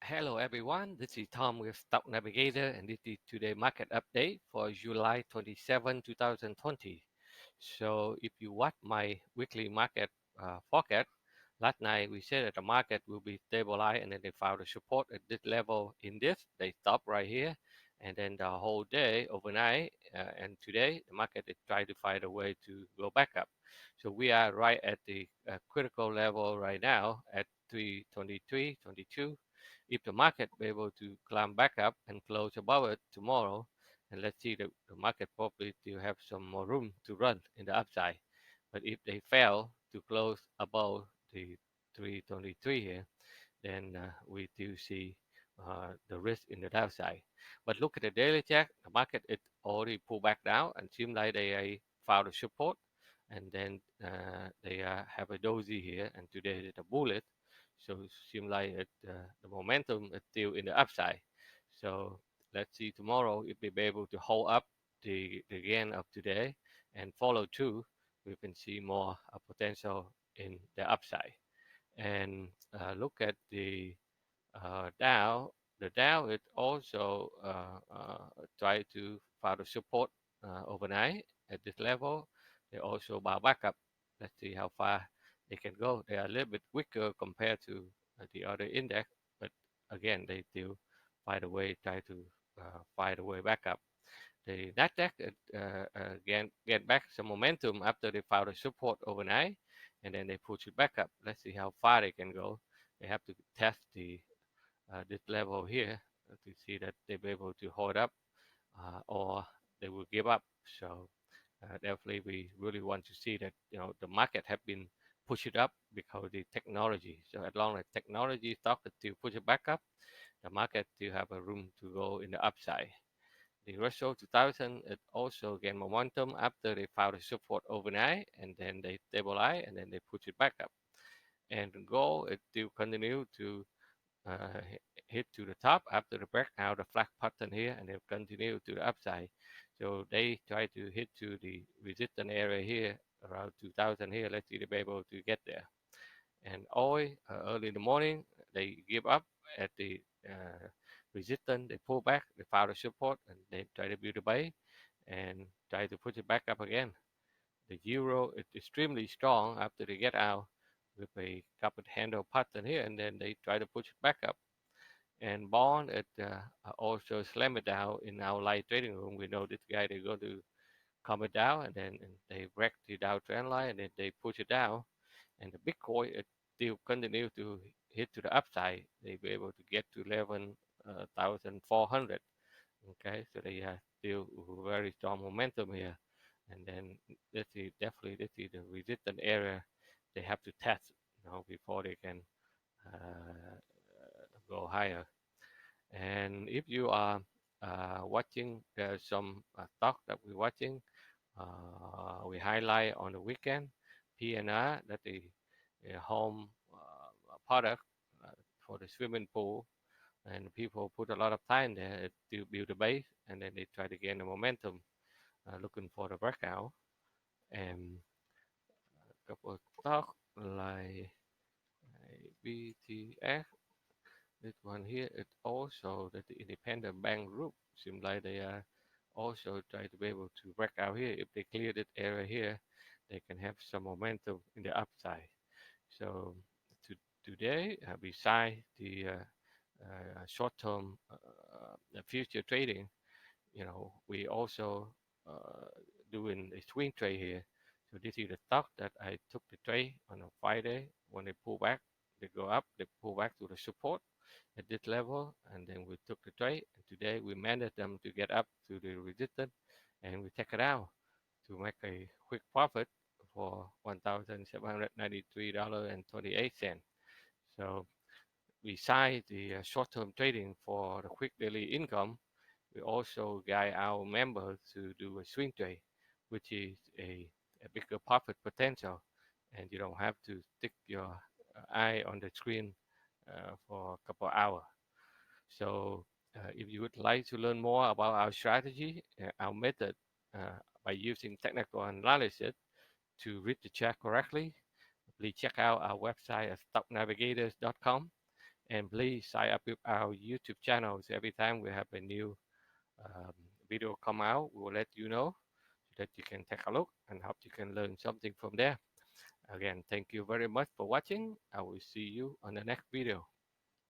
Hello everyone, this is Tom with Stock Navigator and this is today's market update for July 27, 2020. So if you watch my weekly market forecast, last night we said that the market will be stabilized and then they found a support at this level in this. They stopped right here and then the whole day overnight and today the market is trying to find a way to go back up. So we are right at the critical level right now at 323.22. If the market be able to climb back up and close above it tomorrow, and let's see the market probably still have some more room to run in the upside. But if they fail to close above the 323 here, then we do see the risk in the downside. But look at the daily chart, the market it already pulled back down and seems like they found a support, and then they have a dozy here, and today it's a bullet. So it seems like the momentum is still in the upside. So let's see tomorrow if we be able to hold up the gain of today and follow through. We can see more potential in the upside. And look at the Dow. The Dow it also try to find a support overnight at this level. They also bow back up. Let's see how far they can go. They are a little bit weaker compared to the other index, but again they still find a way, try to find a way back up. The Nasdaq again get back some momentum after they found a support overnight, and then they push it back up. Let's see how far they can go. They have to test this level here to see that they be able to hold up or they will give up. So definitely we really want to see that the market have been push it up because the technology. So as long as technology stock is still push it back up, the market still have a room to go in the upside. The Russell 2000 it also gained momentum after they found a support overnight and then they stabilize and then they push it back up. And gold it still continue to uh, hit to the top after the breakout, the flat pattern here, and they've continued to the upside. So they try to hit to the resistance area here around 2000 here. Let's see if they're able to get there. And oil early in the morning they give up at the resistance. They pull back. They found a support and they try to build a base and try to push it back up again. The euro is extremely strong after they get out with a cup and handle pattern here, and then they try to push it back up. And bond it also slam it down in our live trading room. We know this guy they're going to come it down, and then they break the down trend line, and then they push it down. And the Bitcoin it still continue to hit to the upside. They be able to get to 11,400. Okay, so they have still very strong momentum here. And then this is definitely this is the resistance area they have to test, before they can go higher. And if you are watching, there's some stock that we're watching. We highlight on the weekend, PNR, that the home product for the swimming pool, and people put a lot of time there to build a base, and then they try to gain the momentum, looking for the breakout. And a couple of stock like BTS. This one here, it's also that the independent bank group seems like they are also try to be able to break out here. If they clear that area here, they can have some momentum in the upside. So to, today, besides the short-term future trading, we also uh, doing a swing trade here. So this is the stock that I took the trade on a Friday. When they pull back, they go up, they pull back to the support at this level, and then we took the trade. And today we managed them to get up to the resistance, and we take it out to make a quick profit for $1,793.28. So besides the short-term trading for the quick daily income, we also guide our members to do a swing trade, which is a bigger profit potential, and you don't have to stick your eye on the screen for a couple of hours. So, if you would like to learn more about our strategy, our method by using technical analysis to read the chart correctly, please check out our website at stocknavigators.com. And please sign up with our YouTube channels. Every time we have a new um, video come out, we will let you know so that you can take a look and hope you can learn something from there. Again, thank you very much for watching. I will see you on the next video.